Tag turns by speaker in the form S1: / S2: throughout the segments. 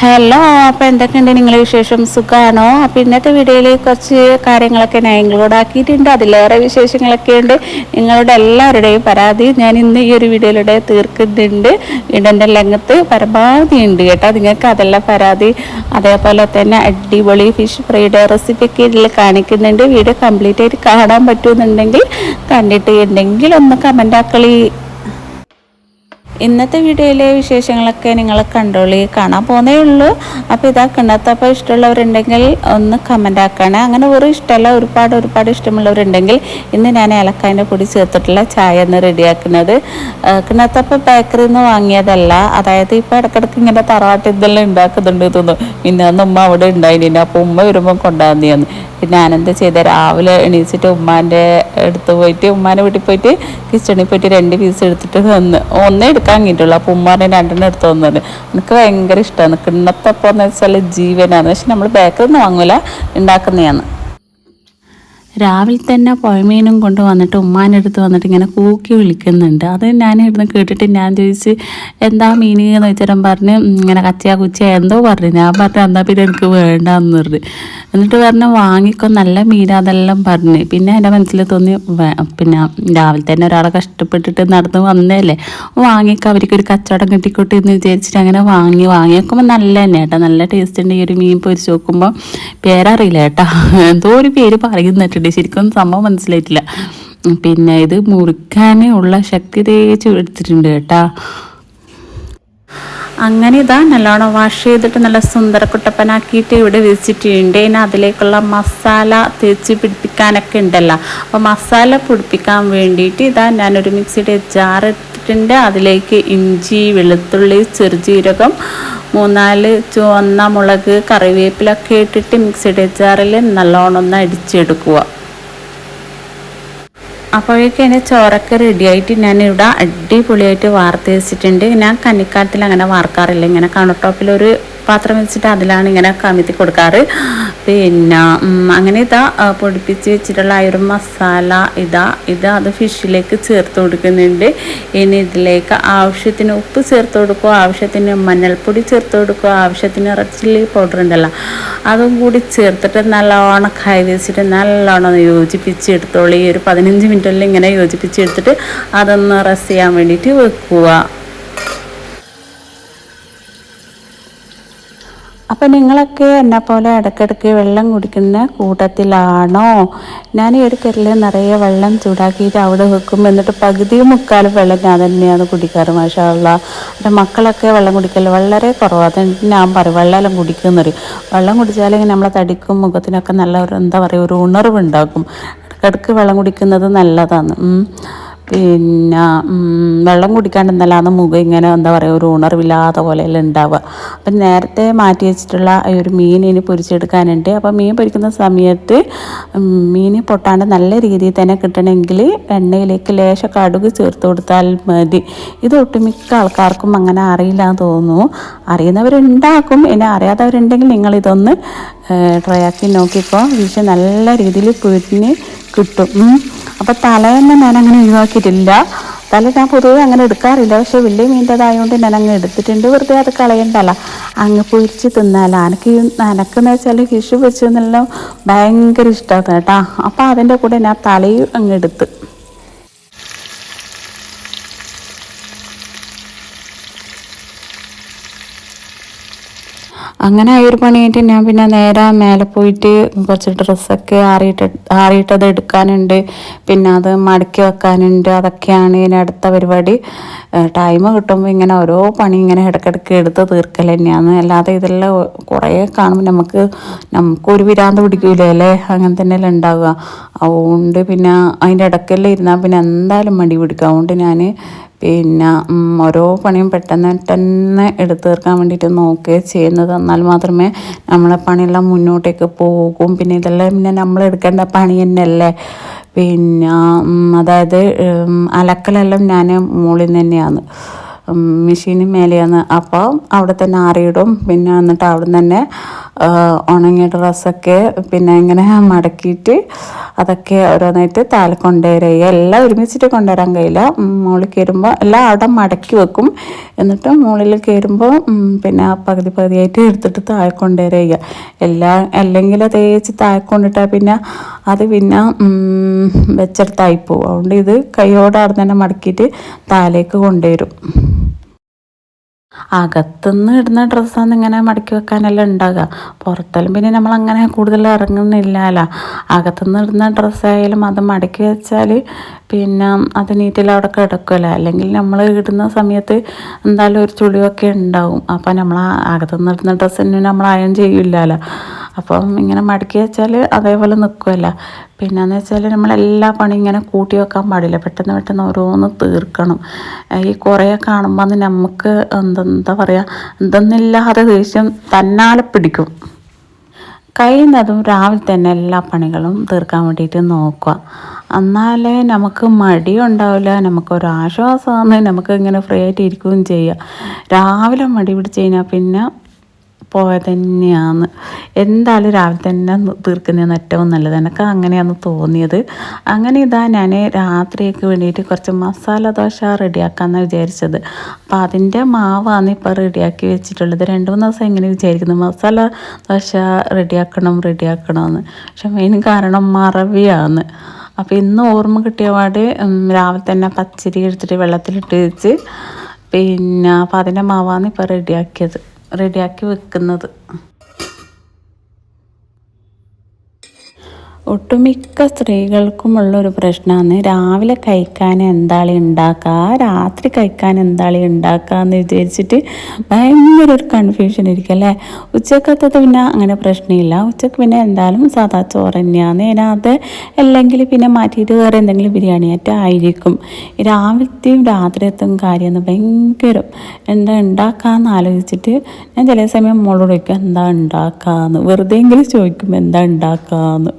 S1: Hello, അപ്പോൾ എന്തൊക്കെയുണ്ട് നിങ്ങളുടെ വിശേഷം? സുഖമാണോ? അപ്പോൾ ഇന്നത്തെ വീഡിയോയിൽ കുറച്ച് കാര്യങ്ങളൊക്കെ ഞാൻ ഇൻക്ലൂഡ് ആക്കിയിട്ടുണ്ട്. അതിലേറെ വിശേഷങ്ങളൊക്കെ ഉണ്ട്. നിങ്ങളുടെ എല്ലാവരുടെയും പരാതി ഞാൻ ഇന്ന് ഈ ഒരു വീഡിയോയിലൂടെ തീർക്കുന്നുണ്ട്. വീടിൻ്റെ ലെങ്ത്ത് പരമാവധി ഉണ്ട് കേട്ടോ. നിങ്ങൾക്ക് അതെല്ലാം പരാതി. അതേപോലെ തന്നെ അടിപൊളി ഫിഷ് ഫ്രൈയുടെ റെസിപ്പിയൊക്കെ ഇതിൽ കാണിക്കുന്നുണ്ട്. വീഡിയോ കംപ്ലീറ്റ് ആയിട്ട് കാണാൻ പറ്റുമെന്നുണ്ടെങ്കിൽ കണ്ടിട്ട് ഉണ്ടെങ്കിൽ ഒന്ന് കമൻ്റ് ആക്കളി. ഇന്നത്തെ വീഡിയോയിലെ വിശേഷങ്ങളൊക്കെ നിങ്ങൾ കണ്ടോളി, കാണാൻ പോകുന്നേ ഉള്ളൂ. അപ്പോൾ ഇതാ കിണ്ണത്തപ്പം ഇഷ്ടമുള്ളവരുണ്ടെങ്കിൽ ഒന്ന് കമൻ്റ് ആക്കണേ. അങ്ങനെ ഒരു ഇഷ്ടമല്ല, ഒരുപാട് ഇഷ്ടമുള്ളവരുണ്ടെങ്കിൽ ഇന്ന് ഞാൻ ഏലക്കായൻ്റെ പൊടി ചേർത്തിട്ടുള്ള ചായ ഒന്ന് റെഡിയാക്കുന്നത്. കിണ്ണത്തപ്പം ബേക്കറിയിൽ നിന്ന് വാങ്ങിയതല്ല. അതായത് ഇപ്പോൾ ഇടയ്ക്കിടയ്ക്ക് ഇങ്ങനെ തറവാട്ട് ഇതെല്ലാം ഉണ്ടാക്കുന്നുണ്ട് തോന്നുന്നു. പിന്നെ അന്ന് ഉമ്മ അവിടെ ഉണ്ടായില്ല. അപ്പോൾ ഉമ്മ വരുമ്പോൾ കൊണ്ടുവന്നിയാന്ന്. പിന്നെ ഞാനെന്താ ചെയ്തത്, രാവിലെ എണീച്ചിട്ട് ഉമ്മാൻ്റെ അടുത്ത് പോയിട്ട് ഉമ്മാൻ്റെ വീട്ടിൽ പോയിട്ട് കിച്ചണിൽ പോയിട്ട് 2 പീസ് എടുത്തിട്ട് ഒന്നേ എടുക്കാൻ കഴിഞ്ഞിട്ടുള്ളൂ. അപ്പോൾ ഉമ്മാനെ 2 എടുത്ത് വന്നത് എനിക്ക് ഭയങ്കര ഇഷ്ടമാണ്. കിണ്ണത്തപ്പം എന്ന് വെച്ചാൽ ജീവനാണ്. പക്ഷെ നമ്മൾ ബേക്കറിൽ നിന്ന് വാങ്ങൂല, ഉണ്ടാക്കുന്നതാണ്. രാവിലെ തന്നെ പുഴമീനും കൊണ്ട് വന്നിട്ട് ഉമ്മാൻ്റെ അടുത്ത് വന്നിട്ട് ഇങ്ങനെ കൂക്കി വിളിക്കുന്നുണ്ട്. അത് ഞാൻ ഇവിടുന്ന് കേട്ടിട്ട് ഞാൻ ചോദിച്ച് എന്താ മീൻ എന്ന് വെച്ചാൽ പറഞ്ഞ് ഇങ്ങനെ കച്ചിയാ കുച്ചിയാ എന്തോ പറഞ്ഞു. ഞാൻ പറഞ്ഞു എന്നാൽ പിന്നെ എനിക്ക് വേണ്ടാന്ന് പറഞ്ഞു. എന്നിട്ട് പറഞ്ഞു വാങ്ങിക്കോ നല്ല മീൻ അതെല്ലാം പറഞ്ഞ്. പിന്നെ എൻ്റെ മനസ്സിൽ തോന്നി പിന്നെ രാവിലെ തന്നെ ഒരാളെ കഷ്ടപ്പെട്ടിട്ട് നടന്ന് വന്നതല്ലേ, വാങ്ങിക്കോ അവർക്കൊരു കച്ചവടം കിട്ടിക്കോട്ടെ എന്ന് വിചാരിച്ചിട്ട് അങ്ങനെ വാങ്ങി നോക്കുമ്പോൾ നല്ല തന്നെ കേട്ടോ, നല്ല ടേസ്റ്റ് ഉണ്ട്. ഈ ഒരു മീൻ പൊരിച്ച് നോക്കുമ്പോൾ പേരറിയില്ല കേട്ടോ, എന്തോ ഒരു പേര് പറയുന്നിട്ടുണ്ട്, ശരിക്കും സംഭവം മനസ്സിലായിട്ടില്ല. പിന്നെ ഇത് മുറിക്കാനേ ഉള്ള ശക്തി തേച്ച് എടുത്തിട്ടുണ്ട് കേട്ടോ. അങ്ങനെ ഇതാ നല്ലോണം വാഷ് ചെയ്തിട്ട് നല്ല സുന്ദര കുട്ടപ്പനാക്കിയിട്ട് ഇവിടെ വെച്ചിട്ടുണ്ട്. ഇനി അതിലേക്കുള്ള മസാല തേച്ച് പിടിപ്പിക്കാനൊക്കെ ഉണ്ടല്ലോ. അപ്പോൾ മസാല പിടിപ്പിക്കാൻ വേണ്ടിയിട്ട് ഇതാ ഞാനൊരു മിക്സിയുടെ ജാർ എടുത്തിട്ടുണ്ട്. അതിലേക്ക് ഇഞ്ചി, വെളുത്തുള്ളി, ചെറുജീരകം, 3-4 ചുവന്ന മുളക്, കറിവേപ്പിലൊക്കെ ഇട്ടിട്ട് മിക്സിയുടെ ജാറിൽ നല്ലോണം ഒന്ന് അടിച്ചെടുക്കുക. അപ്പോഴേക്കും എൻ്റെ ചോറൊക്കെ റെഡിയായിട്ട് ഞാനിവിടെ അടിപൊളിയായിട്ട് വാർത്ത് വെച്ചിട്ടുണ്ട്. ഞാൻ കന്നിക്കാലത്തിൽ അങ്ങനെ വാർക്കാറില്ല. ഇങ്ങനെ കൗണ്ടർ ടോപ്പിലൊരു പാത്രം വെച്ചിട്ട് അതിലാണ് ഇങ്ങനെ കമിഴ്ത്തി കൊടുക്കാറ്. പിന്നെ അങ്ങനെ ഇതാ പൊടിപ്പിച്ച് വെച്ചിട്ടുള്ള ആ ഒരു മസാല അത് ഫിഷിലേക്ക് ചേർത്ത് കൊടുക്കുന്നുണ്ട്. ഇനി ഇതിലേക്ക് ആവശ്യത്തിന് ഉപ്പ് ചേർത്ത് കൊടുക്കുക, ആവശ്യത്തിന് മഞ്ഞൾപ്പൊടി ചേർത്ത് കൊടുക്കുക, ആവശ്യത്തിന് റെഡ് ചില്ലി പൗഡർ ഉണ്ടല്ലോ അതും കൂടി ചേർത്തിട്ട് നല്ലോണം കൈ വെച്ചിട്ട് നല്ലോണം യോജിപ്പിച്ചെടുത്തോളൂ. ഈ ഒരു 15 മിനിറ്റിൽ ഇങ്ങനെ യോജിപ്പിച്ചെടുത്തിട്ട് അതൊന്ന് റെസ്റ്റ് ചെയ്യാൻ വേണ്ടിയിട്ട് വെക്കുക. അപ്പം നിങ്ങളൊക്കെ എന്നെ പോലെ ഇടയ്ക്കിടയ്ക്ക് വെള്ളം കുടിക്കുന്ന കൂട്ടത്തിലാണോ? ഞാൻ ഈ ഒരു കെറ്റിൽ നിറയെ വെള്ളം ചൂടാക്കിയിട്ട് അവിടെ വെക്കും. എന്നിട്ട് പകുതിയും മുക്കാലും വെള്ളം ഞാൻ തന്നെയാണ് കുടിക്കാറ്. മാഷാ അല്ലാഹ്. എൻ്റെ മക്കളൊക്കെ വെള്ളം കുടിക്കൽ വളരെ കുറവാണ്. അത് ഞാൻ പറയും വെള്ളം കുടിക്കുമെന്ന് പറയും. വെള്ളം കുടിച്ചാലെങ്കിൽ നമ്മളെ തടിക്കും മുഖത്തിനൊക്കെ നല്ല ഒരു എന്താ പറയുക ഒരു ഉണർവുണ്ടാക്കും. ഇടയ്ക്കിടയ്ക്ക് വെള്ളം കുടിക്കുന്നത് നല്ലതാണ്. പിന്നെ വെള്ളം കുടിക്കാണ്ടെന്നല്ലാന്ന് മുഖം ഇങ്ങനെ എന്താ പറയുക ഒരു ഉണർവില്ലാത്ത പോലെയെല്ലാം ഉണ്ടാവുക. അപ്പം നേരത്തെ മാറ്റി വെച്ചിട്ടുള്ള ഈ ഒരു മീൻ ഇനി പൊരിച്ചെടുക്കാനുണ്ട്. അപ്പം മീൻ പൊരിക്കുന്ന സമയത്ത് മീൻ പൊട്ടാണ്ട് നല്ല രീതിയിൽ തന്നെ കിട്ടണമെങ്കിൽ എണ്ണയിലേക്ക് ലേശം കടുക് ചേർത്ത് കൊടുത്താൽ മതി. ഇത് ഒട്ടുമിക്ക ആൾക്കാർക്കും അങ്ങനെ അറിയില്ല എന്ന് തോന്നുന്നു. അറിയുന്നവരുണ്ടാക്കും. ഇനി അറിയാത്തവരുണ്ടെങ്കിൽ നിങ്ങളിതൊന്ന് ട്രൈ ആക്കി നോക്കിക്കോ. ഫിഷ് നല്ല രീതിയിൽ പൊരിഞ്ഞ് കിട്ടും. അപ്പോൾ തലയൊന്നും ഞാനങ്ങനെ ഒഴിവാക്കിയിട്ടില്ല. തല ഞാൻ പൊതുവെ അങ്ങനെ എടുക്കാറില്ല. പക്ഷേ വലിയ മീൻ്റെതായതുകൊണ്ട് ഞാൻ അങ്ങ് എടുത്തിട്ടുണ്ട്. വെറുതെ അത് കളയണ്ടല്ലോ, അങ്ങ് പൊരിച്ച് തിന്നാലോ. എനക്കെന്ന് വെച്ചാൽ ഫിഷ് പൊരിച്ചെന്നെല്ലാം ഭയങ്കര ഇഷ്ടമാണ് കേട്ടോ. അപ്പോൾ അതിൻ്റെ കൂടെ ഞാൻ തലയും അങ്ങ് എടുത്ത്. അങ്ങനെ ആ ഒരു പണിയായിട്ട് ഞാൻ പിന്നെ നേരെ മേലെ പോയിട്ട് കുറച്ച് ഡ്രസ്സൊക്കെ ആറിയിട്ടത് എടുക്കാനുണ്ട്. പിന്നെ അത് മടക്കി വെക്കാനുണ്ട്. അതൊക്കെയാണ് ഇനി അടുത്ത പരിപാടി. ടൈം കിട്ടുമ്പോൾ ഇങ്ങനെ ഓരോ പണി ഇങ്ങനെ ഇടയ്ക്കിടയ്ക്ക് എടുത്ത് തീർക്കൽ തന്നെയാണ്. അല്ലാതെ ഇതെല്ലാം കുറേ കാണുമ്പോൾ നമുക്കൊരു വിരാന്ത് പിടിക്കില്ലേ അല്ലേ, അങ്ങനെ തന്നെയല്ലേ ഉണ്ടാവുക. അതുകൊണ്ട് പിന്നെ അതിൻ്റെ ഇടയ്ക്കെല്ലാം ഇരുന്നാൽ പിന്നെ എന്തായാലും മടി പിടിക്കും. അതുകൊണ്ട് ഞാൻ പിന്നെ ഓരോ പണിയും പെട്ടെന്ന് തന്നെ എടുത്ത് തീർക്കാൻ വേണ്ടിയിട്ട് നോക്കുകയും ചെയ്യുന്നത്. എന്നാൽ മാത്രമേ നമ്മളെ പണിയെല്ലാം മുന്നോട്ടേക്ക് പോകും. പിന്നെ ഇതെല്ലാം പിന്നെ നമ്മൾ എടുക്കേണ്ട പണി തന്നെയല്ലേ. പിന്നെ അതായത് അലക്കലെല്ലാം ഞാൻ മുകളിൽ നിന്ന് തന്നെയാണ്, മെഷീന് മേലെയാണ്. അപ്പോൾ അവിടെ തന്നെ ആറിയിടും. പിന്നെ എന്നിട്ട് അവിടെ നിന്ന് തന്നെ ഉണങ്ങിയ ഡ്രസ്സൊക്കെ പിന്നെ ഇങ്ങനെ മടക്കിയിട്ട് അതൊക്കെ ഓരോന്നായിട്ട് താഴെ കൊണ്ടുവരിക. എല്ലാം ഒരുമിച്ചിട്ട് കൊണ്ടുവരാൻ കഴിയില്ല. മുകളിൽ കയറുമ്പോൾ എല്ലാം അവിടെ മടക്കി വെക്കും. എന്നിട്ട് മുകളിൽ കയറുമ്പോൾ പിന്നെ പകുതി പകുതിയായിട്ട് എടുത്തിട്ട് താഴെ കൊണ്ടുവരിക. എല്ലാം അല്ലെങ്കിൽ തേച്ച് താഴെ കൊണ്ടിട്ടാൽ പിന്നെ അത് പിന്നെ വെച്ചെടുത്തായി പോകും. അതുകൊണ്ട് ഇത് കൈയോടെ അവിടെ തന്നെ മടക്കിയിട്ട് താഴേക്ക് കൊണ്ടുവരും. അകത്തുനിന്ന് ഇടുന്ന ഡ്രസ്സാണ് ഇങ്ങനെ മടക്കി വെക്കാനെല്ലാം ഉണ്ടാകുക. പുറത്തെല്ലാം പിന്നെ നമ്മളങ്ങനെ കൂടുതൽ ഇറങ്ങുന്നില്ലല്ലോ. അകത്തുനിന്ന് ഇടുന്ന ഡ്രസ്സായാലും അത് മടക്കി വെച്ചാൽ പിന്നെ അത് നീറ്റിൽ അവിടെ കിടക്കുമല്ലോ. അല്ലെങ്കിൽ നമ്മൾ ഇടുന്ന സമയത്ത് എന്തായാലും ഒരു ചുളിവൊക്കെ ഉണ്ടാവും. അപ്പം നമ്മൾ അകത്തുനിന്ന് ഇടുന്ന ഡ്രസ്സിന് നമ്മൾ അയൺ ചെയ്യില്ലല്ലോ. അപ്പം ഇങ്ങനെ മടക്കി വെച്ചാൽ അതേപോലെ നിൽക്കുമല്ലോ. പിന്നെയെന്ന് വെച്ചാൽ നമ്മളെല്ലാ പണി ഇങ്ങനെ കൂട്ടി വെക്കാൻ പാടില്ല. പെട്ടെന്ന് പെട്ടെന്ന് ഓരോന്ന് തീർക്കണം. ഈ കുറേ കാണുമ്പോൾ നമുക്ക് എന്താ പറയുക, എന്തെന്നില്ലാതെ ദേഷ്യം തന്നാലെ പിടിക്കും. കഴിയുന്നതും രാവിലെ തന്നെ എല്ലാ പണികളും തീർക്കാൻ വേണ്ടിയിട്ട് നോക്കുക. എന്നാലേ നമുക്ക് മടിയുണ്ടാവില്ല, നമുക്കൊരാശ്വാസമാണ്, നമുക്ക് ഇങ്ങനെ ഫ്രീ ആയിട്ട് ഇരിക്കുകയും ചെയ്യുക. രാവിലെ മടി പിടിച്ച് കഴിഞ്ഞാൽ പിന്നെ പോയ തന്നെയാണ്. എന്തായാലും രാവിലെ തന്നെ തീർക്കുന്നതാണ് ഏറ്റവും നല്ലത്. എനിക്ക് അങ്ങനെയാണ് തോന്നിയത്. അങ്ങനെ ഞാൻ രാത്രിയൊക്കെ വേണ്ടിയിട്ട് കുറച്ച് മസാല ദോശ റെഡിയാക്കാമെന്നാണ് വിചാരിച്ചത്. അപ്പോൾ അതിൻ്റെ മാവാണ് ഇപ്പോൾ റെഡിയാക്കി വെച്ചിട്ടുള്ളത്. 2-3 ദിവസം എങ്ങനെ വിചാരിക്കുന്നു മസാല ദോശ റെഡിയാക്കണമെന്ന്. പക്ഷെ മെയിൻ കാരണം മറവിയാണ്. അപ്പോൾ ഇന്ന് ഓർമ്മ കിട്ടിയ പാട് രാവിലെ തന്നെ പച്ചരി എടുത്തിട്ട് വെള്ളത്തിലിട്ട് വെച്ച് പിന്നെ അപ്പോൾ അതിൻ്റെ മാവാണ് ഇപ്പോൾ റെഡിയാക്കി വെക്കുന്നത്. ഒട്ടുമിക്ക സ്ത്രീകൾക്കുമുള്ളൊരു പ്രശ്നമാണ് രാവിലെ കഴിക്കാൻ എന്താണ് ഉണ്ടാക്കുക, രാത്രി കഴിക്കാൻ എന്താണ് ഉണ്ടാക്കുക എന്ന് വിചാരിച്ചിട്ട് ഭയങ്കര ഒരു കൺഫ്യൂഷൻ ഇരിക്കും അല്ലേ. ഉച്ചക്കത്തത് പിന്നെ അങ്ങനെ പ്രശ്നമില്ല. ഉച്ചക്ക് പിന്നെ എന്തായാലും സാധാ ചോറ് തന്നെയാണ്. അതിനകത്ത് അല്ലെങ്കിൽ പിന്നെ മാറ്റിയിട്ട് വേറെ എന്തെങ്കിലും ബിരിയാണി ആയിരിക്കും. രാവിലത്തെയും രാത്രിയത്തെയും കാര്യമെന്ന് ഭയങ്കരം എന്താ ഉണ്ടാക്കാമെന്ന് ആലോചിച്ചിട്ട് ഞാൻ ചില സമയം മോളോട് ചോദിക്കും എന്താ ഉണ്ടാക്കാമെന്ന്. വെറുതെ എങ്കിലും ചോദിക്കും എന്താ ഉണ്ടാക്കാമെന്ന്.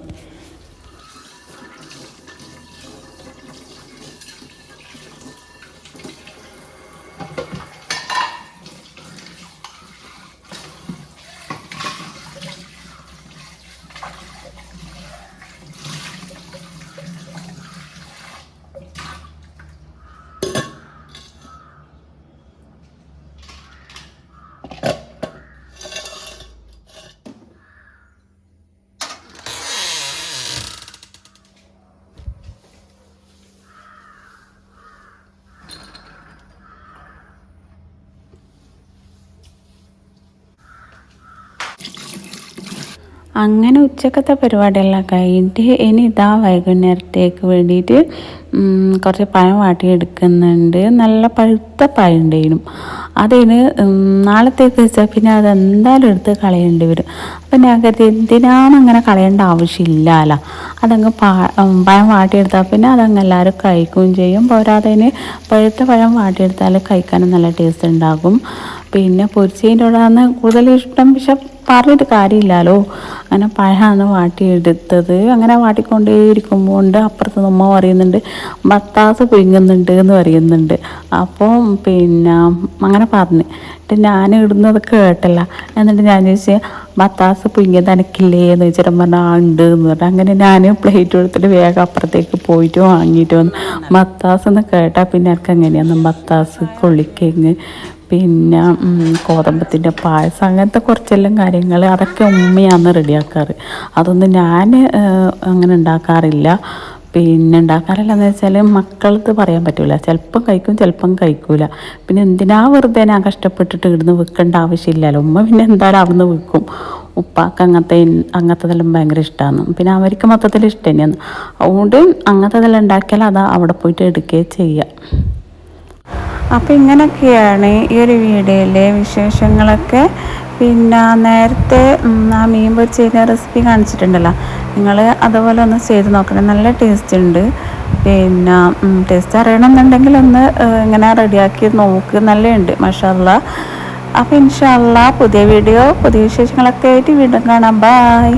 S1: അങ്ങനെ ഉച്ചക്കത്തെ പരിപാടിയെല്ലാം കഴിഞ്ഞിട്ട് ഇനി വൈകുന്നേരത്തേക്ക് വേണ്ടിയിട്ട് കുറച്ച് പഴം വാട്ടിയെടുക്കുന്നുണ്ട്. നല്ല പഴുത്ത പഴം ഉണ്ടായിരുന്നു. അതിന് നാളത്തേക്ക് വെച്ചാൽ പിന്നെ അതെന്തായാലും എടുത്ത് കളയേണ്ടി വരും. അപ്പം ഞാൻ കരുതി എന്തിനാണ് അങ്ങനെ കളയേണ്ട ആവശ്യമില്ലല്ലോ. അതങ്ങ് പഴം വാട്ടിയെടുത്താൽ പിന്നെ അതങ്ങ് എല്ലാവരും കഴിക്കുകയും ചെയ്യും. പോരാതെ പഴുത്ത പഴം വാട്ടിയെടുത്താൽ കഴിക്കാനും നല്ല ടേസ്റ്റ് ഉണ്ടാകും. പിന്നെ പൊരിച്ചതിൻ്റെ കൂടെയാണ് കൂടുതൽ ഇഷ്ടം. പക്ഷെ പറഞ്ഞിട്ട് കാര്യമില്ലല്ലോ. അങ്ങനെ പഴമാണ് വാട്ടിയെടുത്തത്. അങ്ങനെ വാട്ടിക്കൊണ്ടേയിരിക്കുമ്പോൾ അപ്പുറത്ത് നമ്മ പറയുന്നുണ്ട് ബത്താസ് പുഴുങ്ങുന്നുണ്ട് എന്ന് പറയുന്നുണ്ട്. അപ്പോൾ പിന്നെ അങ്ങനെ പറഞ്ഞിട്ട് ഞാൻ ഇടുന്നത് കേട്ടല്ല. എന്നിട്ട് ഞാൻ ചോദിച്ചാൽ ബത്താസ് പുഴുങ്ങിയത് എനിക്കില്ലേ എന്ന് ചോദിച്ചിട്ട് പറഞ്ഞാൽ ഉണ്ട് എന്ന് പറഞ്ഞു. അങ്ങനെ ഞാൻ പ്ലേറ്റ് എടുത്തിട്ട് വേഗം അപ്പുറത്തേക്ക് പോയിട്ട് വാങ്ങിയിട്ട് വന്നു. ബത്താസ് എന്ന് കേട്ടാൽ പിന്നെ എനിക്ക് എങ്ങനെയാണ് ബത്താസ്, കൊള്ളിക്കിഴങ്ങ്, പിന്നെ ഗോതമ്പത്തിൻ്റെ പായസം, അങ്ങനത്തെ കുറച്ചെല്ലാം കാര്യങ്ങൾ അതൊക്കെ ഉമ്മയാണ് റെഡിയാക്കാറ്. അതൊന്നും ഞാൻ അങ്ങനെ ഉണ്ടാക്കാറില്ല. പിന്നെ ഉണ്ടാക്കാറില്ലെന്ന് വെച്ചാൽ മക്കൾക്ക് പറയാൻ പറ്റില്ല. ചിലപ്പം കഴിക്കും, ചിലപ്പം കഴിക്കൂല. പിന്നെ എന്തിനാ വെറുതെ ഞാൻ കഷ്ടപ്പെട്ടിട്ട് ഇവിടുന്ന് വെക്കേണ്ട ആവശ്യമില്ലല്ലോ. ഉമ്മ പിന്നെ എന്തായാലും അവിടുന്ന് വെക്കും. ഉപ്പാക്ക് അങ്ങനത്തെതെല്ലാം ഭയങ്കര ഇഷ്ടമാണ്. പിന്നെ അവർക്ക് മൊത്തത്തിൽ ഇഷ്ടം തന്നെയാണ്. അതുകൊണ്ട് അങ്ങനത്തെതെല്ലാം ഉണ്ടാക്കിയാൽ അത് അവിടെ പോയിട്ട് എടുക്കുകയും ചെയ്യാം. അപ്പോൾ ഇങ്ങനെയൊക്കെയാണ് ഈ ഒരു വീഡിയോയിലെ വിശേഷങ്ങളൊക്കെ. പിന്നെ നേരത്തെ ആ മീൻ പൊരിച്ചതിൻ്റെ റെസിപ്പി കാണിച്ചിട്ടുണ്ടല്ലോ, നിങ്ങൾ അതുപോലെ ഒന്ന് ചെയ്ത് നോക്കണം. നല്ല ടേസ്റ്റ് ഉണ്ട്. പിന്നെ ടേസ്റ്റ് അറിയണമെന്നുണ്ടെങ്കിൽ ഒന്ന് ഇങ്ങനെ റെഡിയാക്കി നോക്ക്. നല്ലുണ്ട് മാഷാ അല്ലാ. അപ്പോൾ ഇൻഷാ അല്ലാ പുതിയ വീഡിയോ പുതിയ വിശേഷങ്ങളൊക്കെ ആയിട്ട് വീണ്ടും കാണാം. ബായ്.